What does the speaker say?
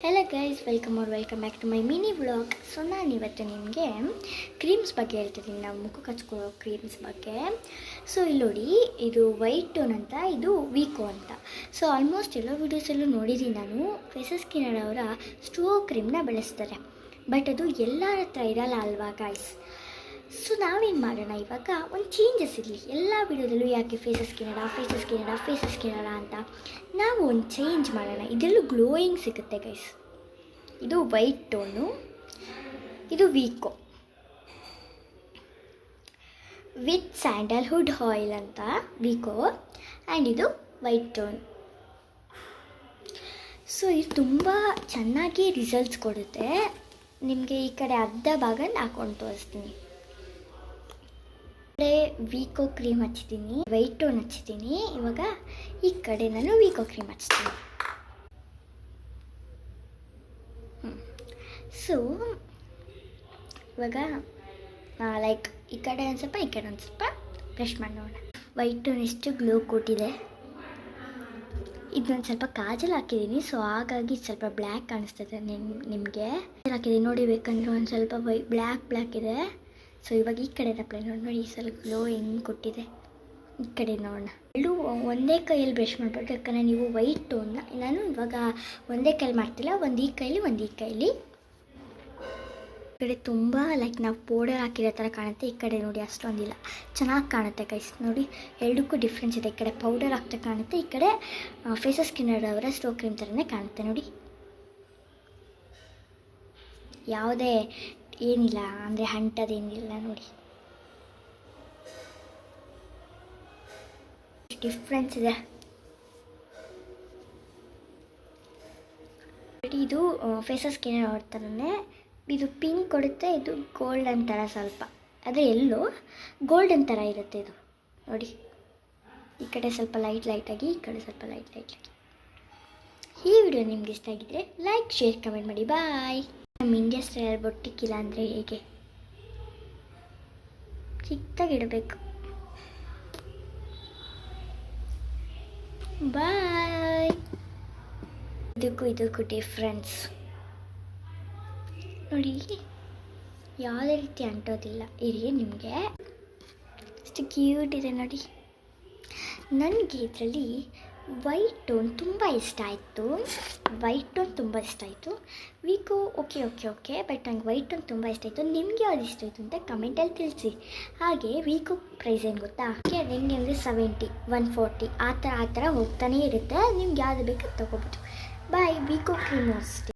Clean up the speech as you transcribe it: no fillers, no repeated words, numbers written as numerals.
Hello guys, welcome back to my mini vlog. So ನಾನು ಇವತ್ತು ನಿಮಗೆ ಕ್ರೀಮ್ಸ್ ಬಗ್ಗೆ ಹೇಳ್ತಿದ್ದೀನಿ, ನಾವು ಮುಖಕ್ಕೆ ಹಚ್ಕೊಳ್ಳೋ ಕ್ರೀಮ್ಸ್ ಬಗ್ಗೆ. ಸೊ ಇಲ್ಲಿ ನೋಡಿ, ಇದು ವೈಟ್ ಟೋನ್ ಅಂತ, ಇದು ವೀಕೋ ಅಂತ. ಸೊ ಆಲ್ಮೋಸ್ಟ್ ಎಲ್ಲ ವೀಡಿಯೋಸಲ್ಲೂ ನೋಡಿದ್ದೀನಿ ನಾನು. ಫೇಸಸ್ ಸ್ಕಿನ್ನರ್ ಅವರ ಸ್ಟ್ರೋ ಕ್ರೀಮ್ನ ಬಳಸ್ತಾರೆ, ಬಟ್ ಅದು ಎಲ್ಲರ ಹತ್ರ ಇರಲ್ಲ ಅಲ್ವಾ ಗೈಸ್. ಸೊ ನಾವೇನು ಮಾಡೋಣ, ಇವಾಗ ಒಂದು ಚೇಂಜಸ್ ಇರಲಿ. ಎಲ್ಲ ವಿಡಿಯೋದಲ್ಲೂ ಯಾಕೆ ಫೇಸಸ್ ಸ್ಕಿನ್ನರ ಅಂತ ನಾವು ಒಂದು ಚೇಂಜ್ ಮಾಡೋಣ. ಇದರಲ್ಲೂ ಗ್ಲೋಯಿಂಗ್ ಸಿಗುತ್ತೆ ಗೈಸ್. ಇದು ವೈಟ್ ಟೋನು, ಇದು ವೀಕೋ ವಿತ್ ಸ್ಯಾಂಡಲ್ವುಡ್ ಆಯಿಲ್ ಅಂತ ವೀಕೋ, ಆ್ಯಂಡ್ ಇದು ವೈಟ್ ಟೋನ್. ಸೊ ಇದು ತುಂಬ ಚೆನ್ನಾಗಿ ರಿಸಲ್ಟ್ಸ್ ಕೊಡುತ್ತೆ ನಿಮಗೆ. ಈ ಕಡೆ ಅರ್ಧ ಭಾಗ ಹಾಕೊಂಡು ತೋರಿಸ್ತೀನಿ. ಈ ಕಡೆ ವೀಕೋ ಕ್ರೀಮ್ ಹಚ್ಚಿದ್ದೀನಿ, ವೈಟ್ ಟೋನ್ ಹಚ್ಚಿದ್ದೀನಿ. ಇವಾಗ ಈ ಕಡೆ ನಾನು ವೀಕೋ ಕ್ರೀಮ್ ಹಚ್ತೀನಿ. ಸೊ ಇವಾಗ ಲೈಕ್ ಈ ಕಡೆ ಒಂದು ಸ್ವಲ್ಪ, ಈ ಕಡೆ ಒಂದು ಸ್ವಲ್ಪ ಬ್ರಷ್ ಮಾಡಿ ನೋಡೋಣ. ವೈಟ್ ಟೋನ್ ಎಷ್ಟು ಗ್ಲೋ ಕೊಟ್ಟಿದೆ. ಇದೊಂದು ಸ್ವಲ್ಪ ಕಾಜಲ್ ಹಾಕಿದ್ದೀನಿ, ಸೊ ಹಾಗಾಗಿ ಸ್ವಲ್ಪ ಬ್ಲ್ಯಾಕ್ ಕಾಣಿಸ್ತದೆ ನಿಮಗೆ. ಹಾಕಿದ್ದೀನಿ ನೋಡಿ, ಬೇಕಂದ್ರೆ ಒಂದು ಸ್ವಲ್ಪ ಬ್ಲ್ಯಾಕ್ ಇದೆ. ಸೊ ಇವಾಗ ಈ ಕಡೆ ಅಪ್ಲೈ ನೋಡಿ, ಸ್ವಲ್ಪ ಗ್ಲೋ ಹೆಂಗೆ ಕೊಟ್ಟಿದೆ. ಈ ಕಡೆ ನೋಡೋಣ. ಎಲ್ಲೂ ಒಂದೇ ಕೈಯಲ್ಲಿ ಬ್ರಷ್ ಮಾಡಬಾರ್ದು, ಯಾಕಂದರೆ ನೀವು ವೈಟ್ ಟೋನ್ನ ನಾನು ಇವಾಗ ಒಂದೇ ಕೈಯಲ್ಲಿ ಮಾಡ್ತಿಲ್ಲ, ಒಂದು ಈ ಕೈಲಿ. ಈ ಕಡೆ ತುಂಬ ಲೈಕ್ ನಾವು ಪೌಡರ್ ಹಾಕಿರೋ ಥರ ಕಾಣುತ್ತೆ, ಈ ಕಡೆ ನೋಡಿ ಅಷ್ಟೊಂದಿಲ್ಲ, ಚೆನ್ನಾಗಿ ಕಾಣುತ್ತೆ ಗೈಸ್. ನೋಡಿ ಎರಡಕ್ಕೂ ಡಿಫ್ರೆನ್ಸ್ ಇದೆ. ಈ ಕಡೆ ಪೌಡರ್ ಹಾಕ್ತಾ ಕಾಣುತ್ತೆ, ಈ ಕಡೆ ಫೇಸಸ್ ಸ್ಕಿನ್ನರ್ ಅವರ ಸ್ಟೋ ಕ್ರೀಮ್ ಥರನೇ ಕಾಣುತ್ತೆ ನೋಡಿ. ಯಾವುದೇ ಏನಿಲ್ಲ ಅಂದರೆ ಅಂಟದೇನಿಲ್ಲ ನೋಡಿ, ಡಿಫ್ರೆನ್ಸ್ ಇದೆ. ಇದು ಫೇಸಸ್ ಸ್ಕಿನ್ನರ್ ಅವ್ರ ಥರನೇ, ಇದು ಪಿಂಕ್ ಕೊಡುತ್ತೆ, ಇದು ಗೋಲ್ಡನ್ ಥರ ಸ್ವಲ್ಪ, ಅದೇ ಎಲ್ಲೋ ಗೋಲ್ಡನ್ ಥರ ಇರುತ್ತೆ ಇದು ನೋಡಿ. ಈ ಕಡೆ ಸ್ವಲ್ಪ ಲೈಟಾಗಿ, ಈ ಕಡೆ ಸ್ವಲ್ಪ ಲೈಟಾಗಿ. ಈ ವಿಡಿಯೋ ನಿಮ್ಗೆ ಇಷ್ಟ ಆಗಿದ್ರೆ ಲೈಕ್, ಶೇರ್, ಕಮೆಂಟ್ ಮಾಡಿ. ಬಾಯ್. ನಮ್ಮ ಇಂಡಿಯಾ ಸ್ಟೈಲ್ ಬೊಟ್ಟಿಕ್ಕಿಲ್ಲ ಅಂದರೆ ಹೇಗೆ, ಚಿಕ್ಕದಾಗಿಡಬೇಕು. ಬಾಯ್. ಇದಕ್ಕೂ ಡಿಫ್ರೆನ್ಸ್ ನೋಡಿ, ಯಾವುದೇ ರೀತಿ ಅಂಟೋದಿಲ್ಲ. ಇರಿ ನಿಮಗೆ ಎಷ್ಟು ಕ್ಯೂಟ್ ಇದೆ ನೋಡಿ. ನನಗೆ ಇದರಲ್ಲಿ ವೈಟ್ ಟೋನ್ ತುಂಬ ಇಷ್ಟ ಆಯಿತು. ವೀಕೋ ಓಕೆ, ಬಟ್ ನಂಗೆ ವೈಟ್ ಟೋನ್ ತುಂಬ ಇಷ್ಟ ಆಯಿತು. ನಿಮಗೆ ಯಾವ್ದು ಇಷ್ಟ ಆಯಿತು ಅಂತ ಕಮೆಂಟಲ್ಲಿ ತಿಳಿಸಿ. ಹಾಗೆ ವೀಕೋ ಪ್ರೈಸ್ ಏನು ಗೊತ್ತಾ, ಹೆಂಗೆ ಅಂದರೆ 70, 140 ಆ ಥರ ಹೋಗ್ತಾನೇ ಇರುತ್ತೆ. ನಿಮ್ಗೆ ಯಾವುದು ಬೇಕು ಅದು ತೊಗೋಬೋದು. ಬಾಯ್. ವೀಕೋ ಕ್ರೀಮ್ ಅಷ್ಟೇ.